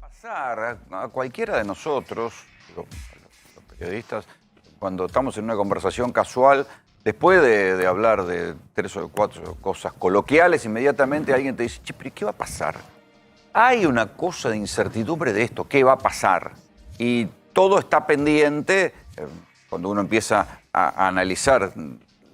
pasar a cualquiera de nosotros, digo, a los periodistas, cuando estamos en una conversación casual, después de hablar de 3 o 4 cosas coloquiales, inmediatamente alguien te dice, che, pero ¿qué va a pasar? Hay una cosa de incertidumbre de esto, ¿qué va a pasar? Y todo está pendiente, cuando uno empieza a analizar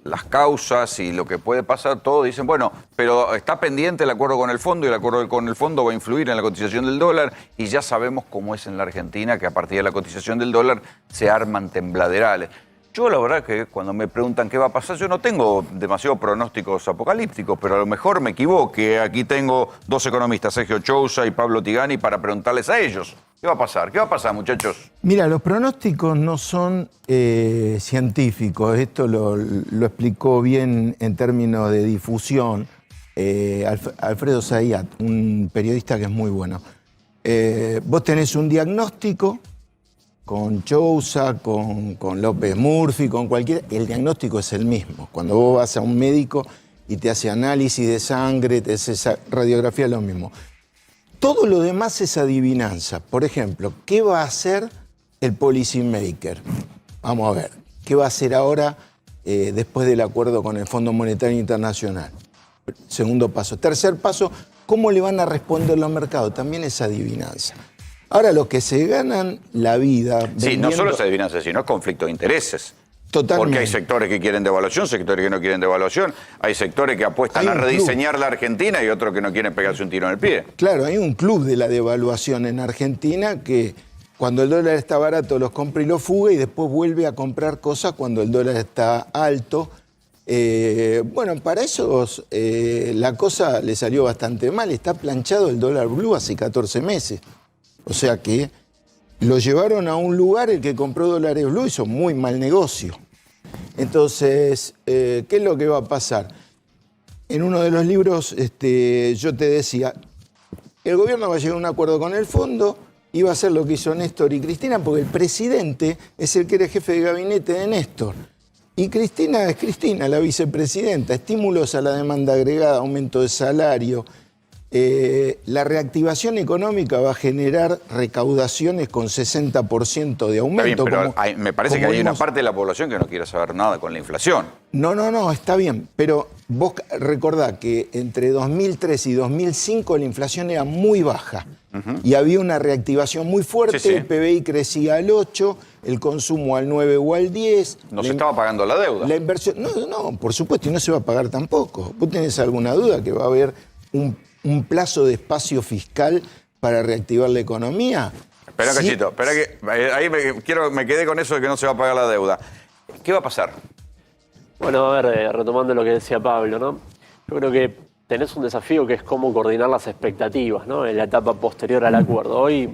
las causas y lo que puede pasar, todos dicen, bueno, pero está pendiente el acuerdo con el fondo y el acuerdo con el fondo va a influir en la cotización del dólar y ya sabemos cómo es en la Argentina, que a partir de la cotización del dólar se arman tembladerales. Yo la verdad que cuando me preguntan qué va a pasar, yo no tengo demasiados pronósticos apocalípticos, pero a lo mejor me equivoque. Aquí tengo 2 economistas, Sergio Chousa y Pablo Tigani, para preguntarles a ellos. ¿Qué va a pasar? ¿Qué va a pasar, muchachos? Mira, los pronósticos no son científicos. Esto lo explicó bien en términos de difusión Alfredo Zayat, un periodista que es muy bueno. Vos tenés un diagnóstico con Chousa, con López Murphy, con cualquiera, el diagnóstico es el mismo. Cuando vos vas a un médico y te hace análisis de sangre, te hace esa radiografía, es lo mismo. Todo lo demás es adivinanza. Por ejemplo, ¿qué va a hacer el policy maker? Vamos a ver, ¿qué va a hacer ahora después del acuerdo con el Fondo Monetario Internacional? Segundo paso. Tercer paso, ¿cómo le van a responder los mercados? También es adivinanza. Ahora, los que se ganan la vida... Sí, no solo es adivinanza, sino es conflicto de intereses. Totalmente. Porque hay sectores que quieren devaluación, sectores que no quieren devaluación, hay sectores que apuestan a rediseñar la Argentina y otros que no quieren pegarse un tiro en el pie. Claro, hay un club de la devaluación en Argentina que cuando el dólar está barato los compra y los fuga y después vuelve a comprar cosas cuando el dólar está alto. Bueno, para esos la cosa le salió bastante mal. Está planchado el dólar blue hace 14 meses. O sea que lo llevaron a un lugar, el que compró dólares blue hizo muy mal negocio. Entonces, ¿qué es lo que va a pasar? En uno de los libros yo te decía, el gobierno va a llegar a un acuerdo con el fondo y va a hacer lo que hizo Néstor y Cristina, porque el presidente es el que era jefe de gabinete de Néstor. Y Cristina es Cristina, la vicepresidenta. Estímulos a la demanda agregada, aumento de salario. La reactivación económica va a generar recaudaciones con 60% de aumento. Está bien, pero me parece que hay una parte de la población que no quiere saber nada con la inflación. No, está bien. Pero vos recordá que entre 2003 y 2005 la inflación era muy baja. Y había una reactivación muy fuerte, sí. El PBI crecía al 8, el consumo al 9 o al 10. No se estaba pagando la deuda. La inversión, no, por supuesto, y no se va a pagar tampoco. ¿Vos tenés alguna duda que va a haber un plazo de espacio fiscal para reactivar la economía? Espera un cachito, espera que ahí me quedé con eso de que no se va a pagar la deuda. ¿Qué va a pasar? Bueno, a ver, retomando lo que decía Pablo, ¿no? Yo creo que tenés un desafío que es cómo coordinar las expectativas, ¿no? En la etapa posterior al acuerdo. Hoy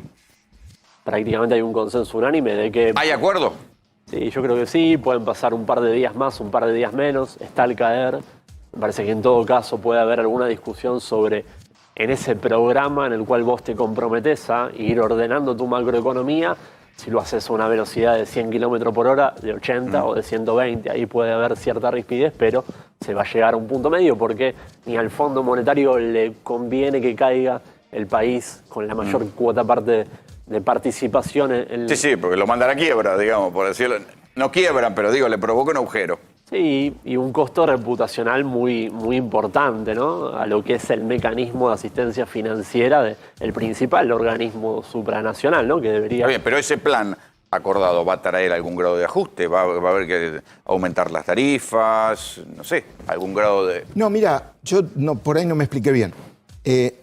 prácticamente hay un consenso unánime de que... ¿Hay acuerdo? Sí, yo creo que sí, pueden pasar un par de días más, un par de días menos, está al caer. Me parece que en todo caso puede haber alguna discusión sobre, en ese programa en el cual vos te comprometés a ir ordenando tu macroeconomía, si lo haces a una velocidad de 100 km por hora, de 80 o de 120, ahí puede haber cierta rispidez, pero se va a llegar a un punto medio porque ni al Fondo Monetario le conviene que caiga el país con la mayor cuota parte de participación en... Sí, porque lo mandan a quiebra, digamos, por decirlo. No quiebran, pero digo, le provoca un agujero. Sí, y un costo reputacional muy, muy importante, ¿no? A lo que es el mecanismo de asistencia financiera del principal organismo supranacional, ¿no? Que debería... Está bien, pero ese plan acordado va a traer algún grado de ajuste, va a haber que aumentar las tarifas, no sé, algún grado de... No, mira, yo por ahí no me expliqué bien.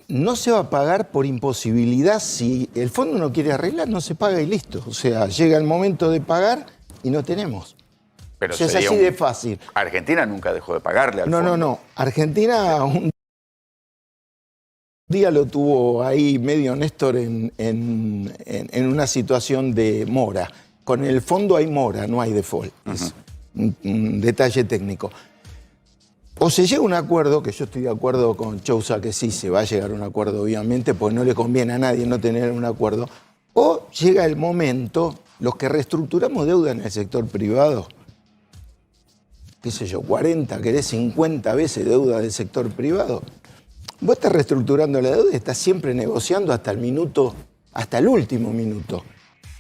No se va a pagar por imposibilidad. Si el fondo no quiere arreglar, no se paga y listo. O sea, llega el momento de pagar y no tenemos. Pero o sea, es así de fácil. Argentina nunca dejó de pagarle al fondo. No. Argentina un día lo tuvo ahí medio Néstor en una situación de mora. Con el fondo hay mora, no hay default. Es un detalle técnico. O se llega a un acuerdo, que yo estoy de acuerdo con Chousa, que sí se va a llegar a un acuerdo, obviamente, porque no le conviene a nadie no tener un acuerdo. O llega el momento, los que reestructuramos deuda en el sector privado, qué sé yo, 40, querés 50 veces deuda del sector privado. Vos estás reestructurando la deuda y estás siempre negociando hasta el minuto hasta el último minuto.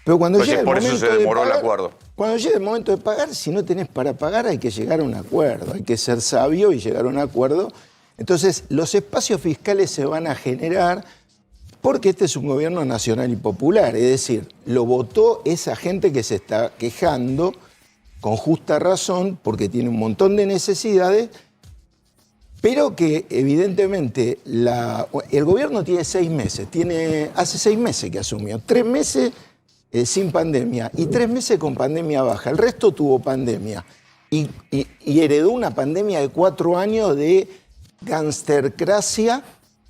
Pero cuando Entonces, llega el por eso momento se demoró de el pagar, acuerdo. cuando llega el momento de pagar, si no tenés para pagar, hay que llegar a un acuerdo, hay que ser sabio y llegar a un acuerdo. Entonces, los espacios fiscales se van a generar porque este es un gobierno nacional y popular, es decir, lo votó esa gente que se está quejando con justa razón porque tiene un montón de necesidades, pero que evidentemente el gobierno tiene 6 meses, hace 6 meses que asumió, 3 meses sin pandemia y 3 meses con pandemia baja. El resto tuvo pandemia y heredó una pandemia de 4 años de gangstercracia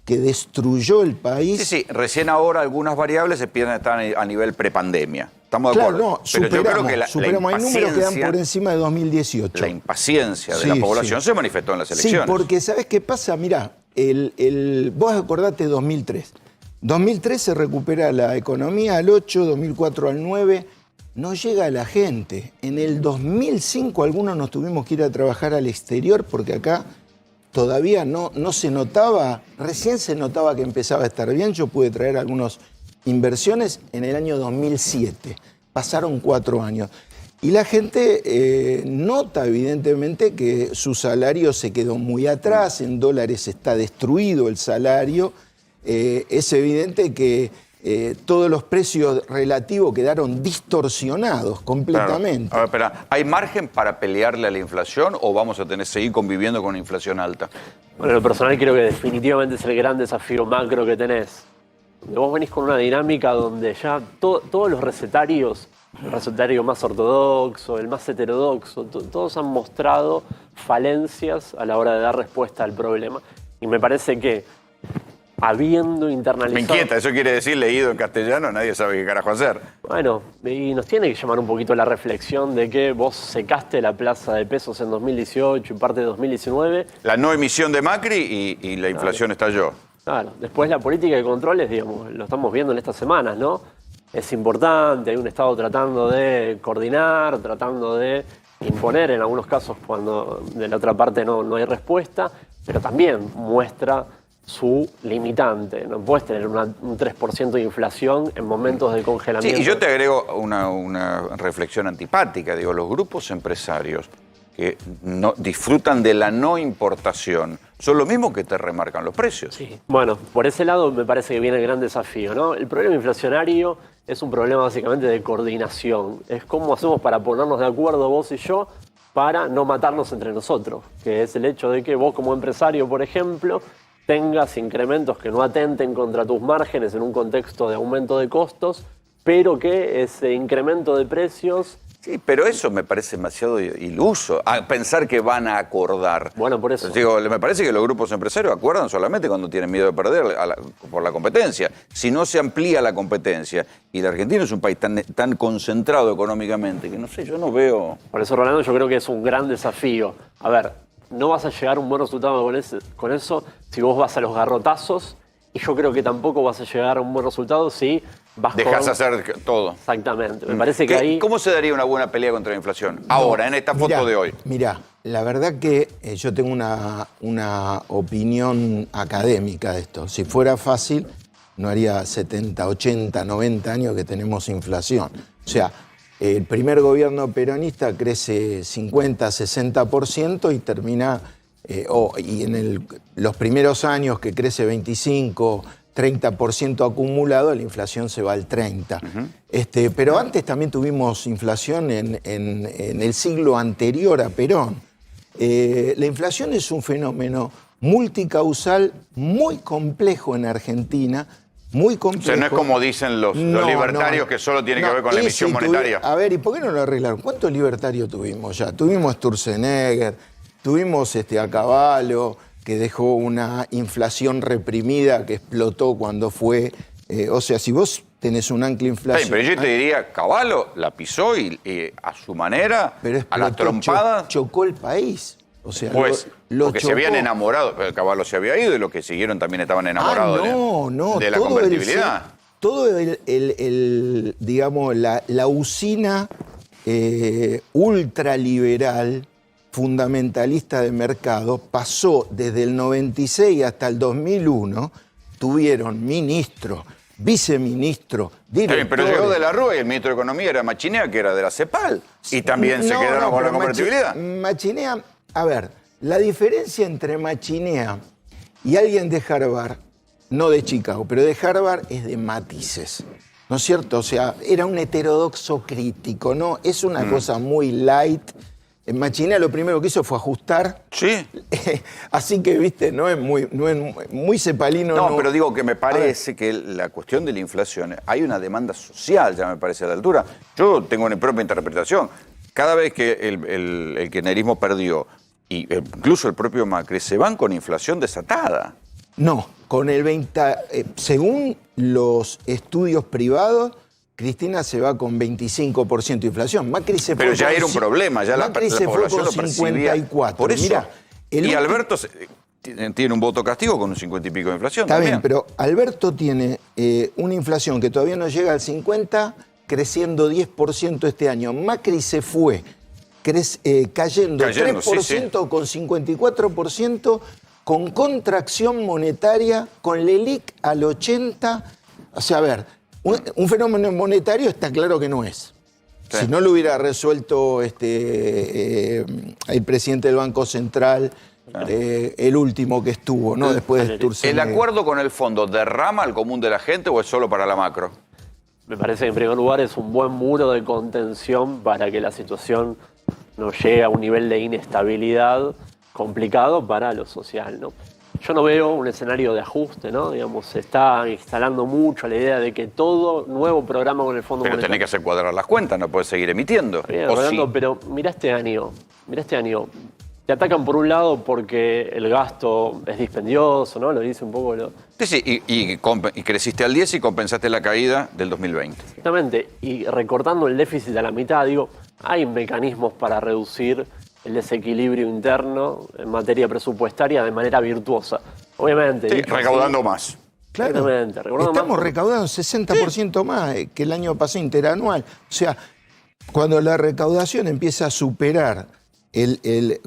que destruyó el país. Sí, recién ahora algunas variables empiezan a estar a nivel prepandemia. Estamos de Claro, acuerdo. no, Pero yo creo que superamos. Hay números que dan por impaciencia, encima de 2018. la impaciencia de Sí, la población sí. se manifestó en las elecciones. Sí, porque ¿sabés qué pasa? Mirá, vos acordate 2003. 2003 se recupera la economía al 8, 2004 al 9. No llega la gente. En el 2005 algunos nos tuvimos que ir a trabajar al exterior porque acá todavía no se notaba, recién se notaba que empezaba a estar bien. Yo pude traer algunas inversiones en el año 2007. Pasaron 4 años. Y la gente nota evidentemente que su salario se quedó muy atrás, en dólares está destruido el salario. Es evidente que todos los precios relativos quedaron distorsionados completamente. Claro. A ver, espera, ¿hay margen para pelearle a la inflación o vamos a seguir conviviendo con una inflación alta? Bueno, en lo personal creo que definitivamente es el gran desafío macro que tenés. Vos venís con una dinámica donde ya todos los recetarios, el recetario más ortodoxo, el más heterodoxo, todos han mostrado falencias a la hora de dar respuesta al problema. Y me parece que habiendo internalizado... Me inquieta, eso quiere decir leído en castellano, nadie sabe qué carajo hacer. Bueno, y nos tiene que llamar un poquito la reflexión de que vos secaste la plaza de pesos en 2018 y parte de 2019. La no emisión de Macri y la inflación estalló. Claro, después la política de controles, digamos, lo estamos viendo en estas semanas, ¿no? Es importante, hay un Estado tratando de coordinar, tratando de imponer en algunos casos cuando de la otra parte no hay respuesta, pero también muestra su limitante. No puedes tener un 3% de inflación en momentos de congelamiento. Sí, y yo te agrego una reflexión antipática. Digo, los grupos empresarios que no disfrutan de la no importación son lo mismo que te remarcan los precios. Sí. Bueno, por ese lado me parece que viene el gran desafío, ¿no? El problema inflacionario es un problema básicamente de coordinación. Es cómo hacemos para ponernos de acuerdo vos y yo para no matarnos entre nosotros, que es el hecho de que vos como empresario, por ejemplo, tengas incrementos que no atenten contra tus márgenes en un contexto de aumento de costos, pero que ese incremento de precios... Sí, pero eso me parece demasiado iluso, a pensar que van a acordar. Bueno, por eso. Digo, me parece que los grupos empresarios acuerdan solamente cuando tienen miedo de perder por la competencia. Si no se amplía la competencia, y la Argentina es un país tan concentrado económicamente, que no sé, yo no veo... Por eso, Rolando, yo creo que es un gran desafío. A ver, no vas a llegar a un buen resultado con eso si vos vas a los garrotazos, y yo creo que tampoco vas a llegar a un buen resultado si vas Dejás hacer todo. Exactamente. Me parece que ahí... ¿Cómo se daría una buena pelea contra la inflación? Ahora, en esta foto de hoy. Mirá, la verdad que yo tengo una opinión académica de esto. Si fuera fácil, no haría 70, 80, 90 años que tenemos inflación. O sea, el primer gobierno peronista crece 50, 60% y termina... y en los primeros años que crece 25, 30% acumulado, la inflación se va al 30%. Pero antes también tuvimos inflación en el siglo anterior a Perón. La inflación es un fenómeno multicausal muy complejo en Argentina, muy complejo. O sea, no es como dicen los libertarios que solo tiene que ver con la emisión monetaria. A ver, ¿y por qué no lo arreglaron? ¿Cuántos libertarios tuvimos ya? Tuvimos Sturzenegger, tuvimos a Cavallo, que dejó una inflación reprimida que explotó cuando fue... o sea, si vos tenés un ancla inflación... Sí, pero yo te diría, Cavallo la pisó y a su manera, pero a la trompada... chocó el país. O sea, pues, porque chocó. se habían enamorado, Cavallo se había ido y los que siguieron también estaban enamorados de la convertibilidad. Digamos, la usina ultraliberal fundamentalista de mercado pasó desde el 96 hasta el 2001, tuvieron ministros viceministro, director. Pero llegó de la Rúa y el ministro de Economía era Machinea, que era de la CEPAL. Y también se quedaron con la convertibilidad. Machinea, a ver, la diferencia entre Machinea y alguien de Harvard, no de Chicago, pero de Harvard, es de matices. ¿No es cierto? O sea, era un heterodoxo crítico, ¿no? Es una cosa muy light. Machinea lo primero que hizo fue ajustar. Sí. Así que, viste, no es muy cepalino. No, pero digo que me parece que la cuestión de la inflación, hay una demanda social, ya me parece, a la altura. Yo tengo una propia interpretación. Cada vez que el kirchnerismo perdió, y incluso el propio Macri, se van con inflación desatada. No, con el 20... según los estudios privados, Cristina se va con 25% de inflación. Macri se fue Pero ya era un problema, ya Macri se fue con 54. Por eso. Mirá, y Alberto tiene un voto castigo con un 50 y pico de inflación. Está también. bien, pero Alberto tiene una inflación que todavía no llega al 50, creciendo 10% este año. Macri se fue cayendo 3% sí. Con 54%, con contracción monetaria, con LELIQ al 80%. O sea, a ver, un fenómeno monetario está claro que no es. Sí. Si no lo hubiera resuelto el presidente del Banco Central, el último que estuvo, ¿no? Después de Sturzenegger. ¿El acuerdo con el fondo derrama al común de la gente o es solo para la macro? Me parece que en primer lugar es un buen muro de contención para que la situación no llegue a un nivel de inestabilidad complicado para lo social, ¿no? Yo no veo un escenario de ajuste, ¿no? Digamos, se está instalando mucho la idea de que todo nuevo programa con el Fondo Monetario... Pero tenés que hacer cuadrar las cuentas, no puedes seguir emitiendo. Bien, Rolando, sí. Pero mirá este año. Te atacan por un lado porque el gasto es dispendioso, ¿no? Lo dice un poco... Sí, y creciste al 10 y compensaste la caída del 2020. Exactamente, y recortando el déficit a la mitad, digo, hay mecanismos para reducir el desequilibrio interno en materia presupuestaria de manera virtuosa. Obviamente. Sí, recaudando más. Claro, estamos recaudando 60% más que el año pasado interanual. O sea, cuando la recaudación empieza a superar,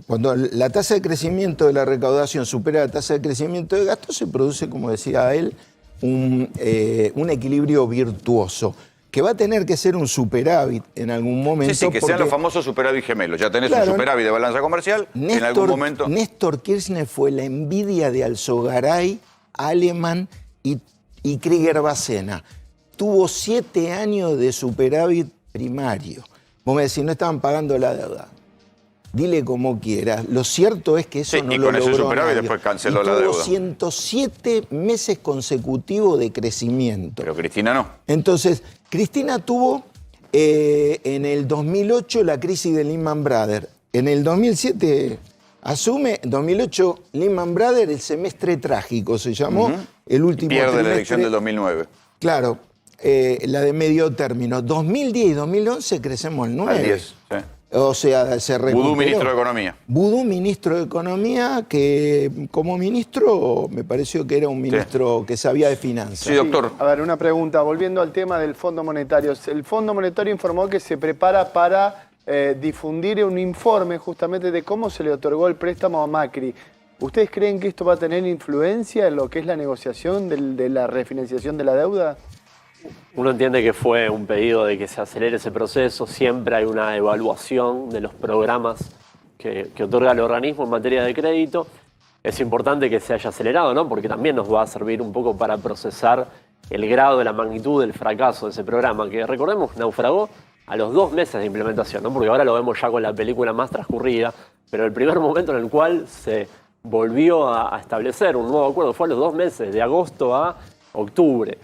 cuando la tasa de crecimiento de la recaudación supera la tasa de crecimiento de gasto, se produce, como decía él, un equilibrio virtuoso, que va a tener que ser un superávit en algún momento. Sí, que sean los famosos superávit gemelos. Ya tenés un superávit de balanza comercial, en algún momento... Néstor Kirchner fue la envidia de Alzogaray, Alemán y Krieger Bacena. Tuvo 7 años de superávit primario. Vos me decís, no estaban pagando la deuda. Dile como quieras. Lo cierto es que eso no lo logró. Y con ese superávit después canceló la deuda. Tuvo 107 meses consecutivos de crecimiento. Pero Cristina no. Entonces, Cristina tuvo en el 2008 la crisis de Lehman Brothers. En el 2007 asume, en 2008 Lehman Brothers, el semestre trágico se llamó, el último pierde trimestre, la elección del 2009. Claro, la de medio término. 2010 y 2011 crecemos el 9. Al 10, sí. O sea, se recuperó. Vudú ministro de Economía. Vudú ministro de Economía, que como ministro me pareció que era un ministro que sabía de finanzas. Sí, doctor. A ver, una pregunta. Volviendo al tema del Fondo Monetario. El Fondo Monetario informó que se prepara para difundir un informe justamente de cómo se le otorgó el préstamo a Macri. ¿Ustedes creen que esto va a tener influencia en lo que es la negociación de la refinanciación de la deuda? Uno entiende que fue un pedido de que se acelere ese proceso. Siempre hay una evaluación de los programas que otorga el organismo en materia de crédito. Es importante que se haya acelerado, ¿no? Porque también nos va a servir un poco para procesar el grado de la magnitud del fracaso de ese programa, que recordemos, naufragó a los 2 meses de implementación, ¿no? Porque ahora lo vemos ya con la película más transcurrida, pero el primer momento en el cual se volvió a establecer un nuevo acuerdo fue a los 2 meses, de agosto a octubre.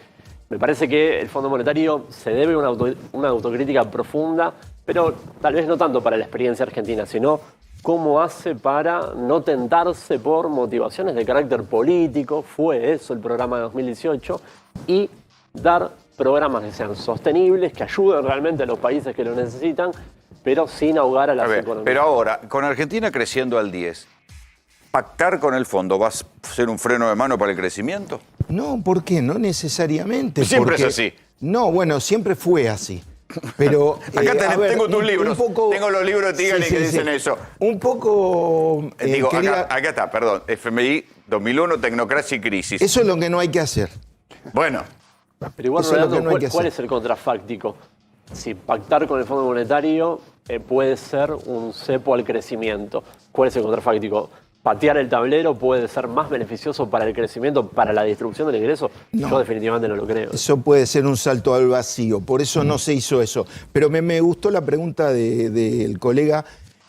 Me parece que el Fondo Monetario se debe una autocrítica profunda, pero tal vez no tanto para la experiencia argentina, sino cómo hace para no tentarse por motivaciones de carácter político, fue eso el programa de 2018, y dar programas que sean sostenibles, que ayuden realmente a los países que lo necesitan, pero sin ahogar a las economías. Pero ahora, con Argentina creciendo al 10, ¿pactar con el fondo va a ser un freno de mano para el crecimiento? No, ¿por qué? No necesariamente. Siempre es así. No, bueno, siempre fue así. Pero acá tengo tus libros, tengo los libros de Tigani que dicen eso. Un poco... Digo, acá está, perdón, FMI 2001, tecnocracia y crisis. Eso es lo que no hay que hacer. Bueno, Pero igual, Eso es lo Rolando, que no hay que ¿cuál hacer. es el contrafáctico? Si pactar con el Fondo Monetario puede ser un cepo al crecimiento, ¿cuál es el contrafáctico? ¿Patear el tablero puede ser más beneficioso para el crecimiento, para la distribución del ingreso? No. Yo definitivamente no lo creo. Eso puede ser un salto al vacío, por eso no se hizo eso. Pero me gustó la pregunta del colega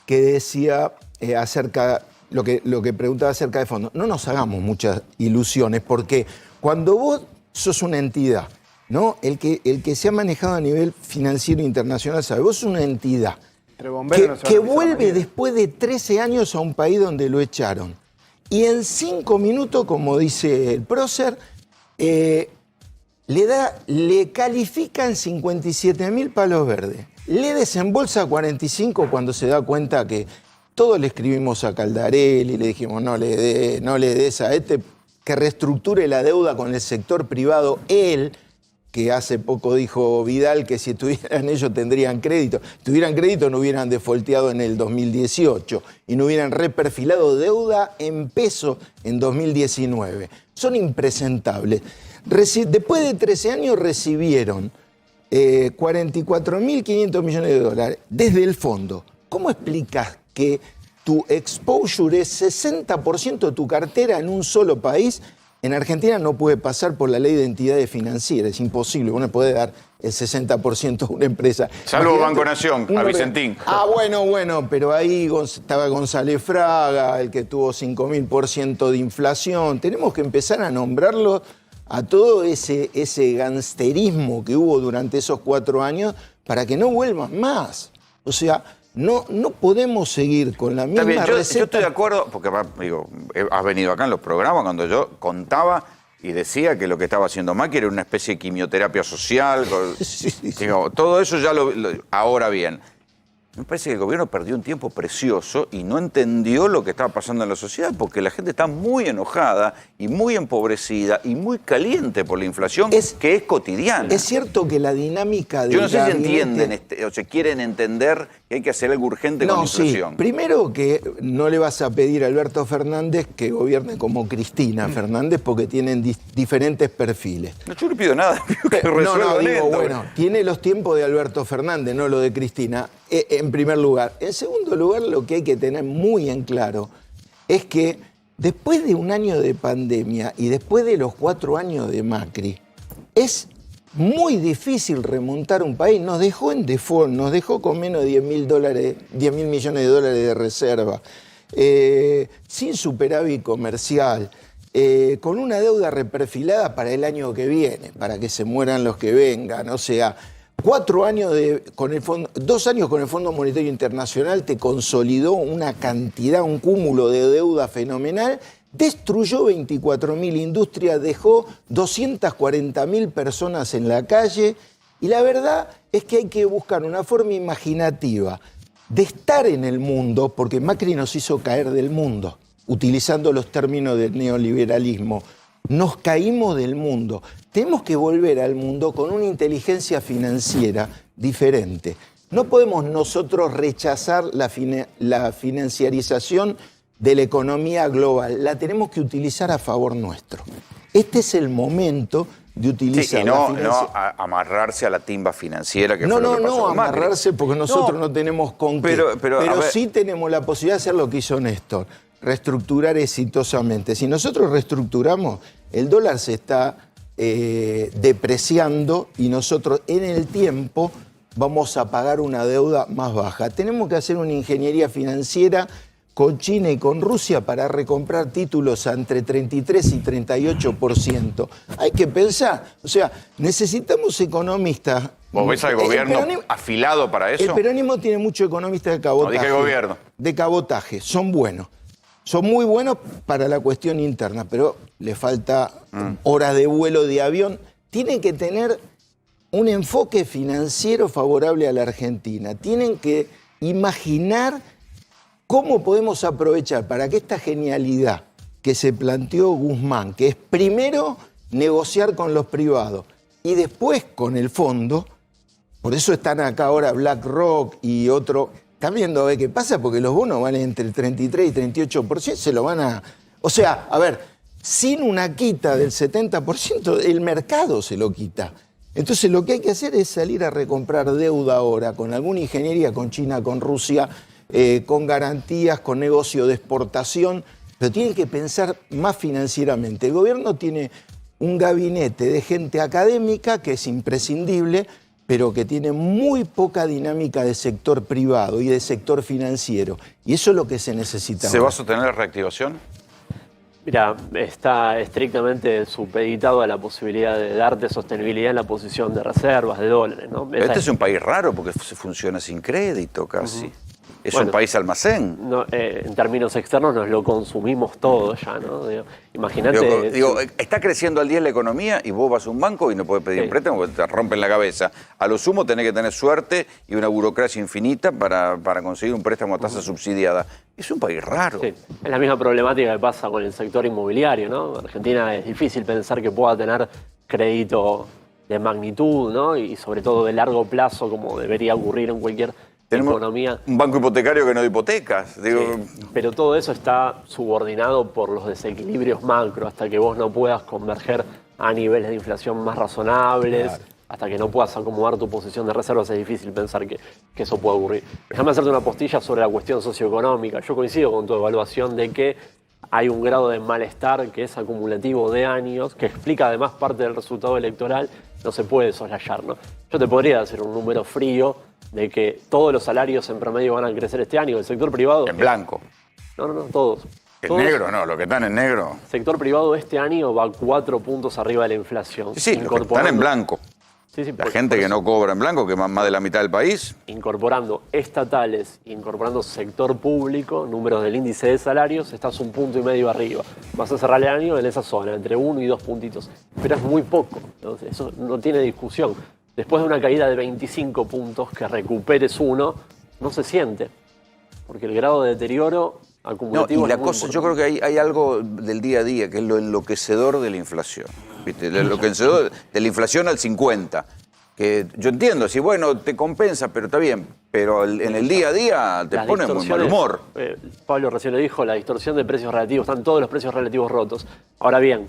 que decía acerca, lo que preguntaba acerca de fondos. No nos hagamos muchas ilusiones, porque cuando vos sos una entidad, ¿no? El que se ha manejado a nivel financiero internacional sabe, vos sos una entidad Entre bomberos no se que organiza la vuelve manera. después de 13 años a un país donde lo echaron. Y en 5 minutos, como dice el prócer, le califican 57.000 palos verdes. Le desembolsa 45 cuando se da cuenta que todos le escribimos a Caldarelli y le dijimos no le des a este que reestructure la deuda con el sector privado. Él, que hace poco dijo Vidal que si tuvieran ellos tendrían crédito. Si tuvieran crédito no hubieran defaulteado en el 2018 y no hubieran reperfilado deuda en pesos en 2019. Son impresentables. Después de 13 años recibieron 44.500 millones de dólares desde el fondo. ¿Cómo explicas que tu exposure es 60% de tu cartera en un solo país? En Argentina no puede pasar por la ley de entidades financieras, es imposible, uno puede dar el 60% a una empresa. Salvo Imagínate Banco Nación, a Vicentín. Bueno, pero ahí estaba González Fraga, el que tuvo 5.000% de inflación. Tenemos que empezar a nombrarlo a todo ese gangsterismo que hubo durante esos 4 años para que no vuelvan más. O sea, no podemos seguir con la misma Está bien, yo receta. estoy de acuerdo, porque digo, has venido acá en los programas cuando yo contaba y decía que lo que estaba haciendo Macri era una especie de quimioterapia social. Sí. Digo, todo eso ya ahora bien. Me parece que el gobierno perdió un tiempo precioso y no entendió lo que estaba pasando en la sociedad porque la gente está muy enojada y muy empobrecida y muy caliente por la inflación que es cotidiana. Es cierto que la dinámica de Yo no sé si entienden o se quieren entender que hay que hacer algo urgente con la inflación. Sí. Primero que no le vas a pedir a Alberto Fernández que gobierne como Cristina Fernández porque tienen diferentes perfiles. No, yo no pido nada, pido que resuelvan digo, esto. bueno, tiene los tiempos de Alberto Fernández, no lo de Cristina, en primer lugar. En segundo lugar, lo que hay que tener muy en claro es que después de un año de pandemia y después de los 4 años de Macri, es muy difícil remontar un país. Nos dejó en default, nos dejó con menos de 10.000 millones de dólares de reserva, sin superávit comercial, con una deuda reperfilada para el año que viene, para que se mueran los que vengan. O sea, 2 años con el Fondo Monetario Internacional te consolidó una cantidad, un cúmulo de deuda fenomenal, destruyó 24.000 industrias, dejó 240.000 personas en la calle y la verdad es que hay que buscar una forma imaginativa de estar en el mundo, porque Macri nos hizo caer del mundo, utilizando los términos del neoliberalismo. Nos caímos del mundo. Tenemos que volver al mundo con una inteligencia financiera diferente. No podemos nosotros rechazar la financiarización de la economía global. La tenemos que utilizar a favor nuestro. Este es el momento de utilizar no amarrarse a la timba financiera que fue lo que pasó con Macri. amarrarse porque nosotros no tenemos con qué. Pero sí tenemos la posibilidad de hacer lo que hizo Néstor, reestructurar exitosamente. Si nosotros reestructuramos, el dólar se está depreciando y nosotros en el tiempo vamos a pagar una deuda más baja. Tenemos que hacer una ingeniería financiera con China y con Rusia para recomprar títulos a entre 33 y 38%. Hay que pensar, o sea, necesitamos economistas. ¿Vos ves al gobierno afilado para eso? El peronismo tiene muchos economistas de cabotaje. No dije gobierno. De cabotaje, son buenos. Son muy buenos para la cuestión interna, pero le falta horas de vuelo de avión. Tienen que tener un enfoque financiero favorable a la Argentina. Tienen que imaginar cómo podemos aprovechar para que esta genialidad que se planteó Guzmán, que es primero negociar con los privados y después con el fondo, por eso están acá ahora BlackRock y otro. Están viendo a ver qué pasa, porque los bonos valen entre el 33 y 38%, se lo van a... O sea, a ver, sin una quita del 70%, el mercado se lo quita. Entonces lo que hay que hacer es salir a recomprar deuda ahora, con alguna ingeniería, con China, con Rusia, con garantías, con negocio de exportación, pero tienen que pensar más financieramente. El gobierno tiene un gabinete de gente académica que es imprescindible, pero que tiene muy poca dinámica de sector privado y de sector financiero. Y eso es lo que se necesita. ¿Se va a sostener la reactivación? Mira, está estrictamente supeditado a la posibilidad de darte sostenibilidad en la posición de reservas, de dólares, ¿no? Este es un país raro porque se funciona sin crédito casi. Es Bueno, un país almacén. No, en términos externos nos lo consumimos todo ya, ¿no? Imagínate... Digo, está creciendo al día la economía y vos vas a un banco y no podés pedir Sí. un préstamo porque te rompen la cabeza. A lo sumo tenés que tener suerte y una burocracia infinita para conseguir un préstamo a tasa subsidiada. Es un país raro. Sí, es la misma problemática que pasa con el sector inmobiliario, ¿no? Argentina es difícil pensar que pueda tener crédito de magnitud, ¿no? Y sobre todo de largo plazo, como debería ocurrir en cualquier economía. Un banco hipotecario que no da hipotecas. Digo, Sí, pero todo eso está subordinado por los desequilibrios macro, hasta que vos no puedas converger a niveles de inflación más razonables, Claro. hasta que no puedas acomodar tu posición de reservas, es difícil pensar que eso pueda ocurrir. Déjame hacerte una postilla sobre la cuestión socioeconómica. Yo coincido con tu evaluación de que hay un grado de malestar que es acumulativo de años, que explica además parte del resultado electoral, no se puede soslayar, ¿no? Yo te podría decir un número frío de que todos los salarios en promedio van a crecer este año. El sector privado... en blanco. No, todos. En Todos. negro no, los que están en negro. El sector privado este año va 4 puntos arriba de la inflación. Sí, los que están en blanco. Sí, La por- gente por que eso, no cobra en blanco, que más de la mitad del país. incorporando estatales, incorporando sector público, números del índice de salarios, estás 1,5 puntos arriba. Vas a cerrar el año en esa zona, entre 1 y 2 puntitos. Pero es muy poco, entonces eso no tiene discusión. Después de una caída de 25 puntos, que recuperes 1, no se siente. Porque el grado de deterioro No, acumulativo y la es muy cosa, yo creo que hay algo del día a día, que es lo enloquecedor de la inflación. ¿Viste? Lo enloquecedor de la inflación al 50. Que yo entiendo, si bueno, te compensa, pero está bien. Pero en el día a día te Las pone muy mal distorsiones, humor. Pablo recién lo dijo, la distorsión de precios relativos, están todos los precios relativos rotos. Ahora bien,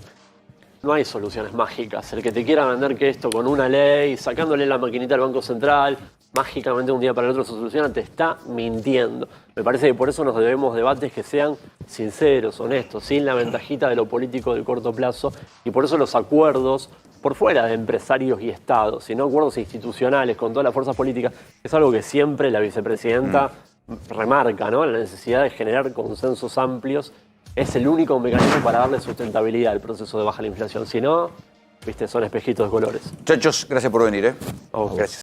no hay soluciones mágicas. El que te quiera vender que esto con una ley, sacándole la maquinita al Banco Central, mágicamente un día para el otro se soluciona, te está mintiendo. Me parece que por eso nos debemos debates que sean sinceros, honestos, sin la ventajita de lo político del corto plazo, y por eso los acuerdos por fuera de empresarios y estados, sino acuerdos institucionales con todas las fuerzas políticas, es algo que siempre la vicepresidenta remarca, ¿no? La necesidad de generar consensos amplios es el único mecanismo para darle sustentabilidad al proceso de baja la inflación. Si no, viste, son espejitos de colores. Muchachos, gracias por venir. A vos. Gracias.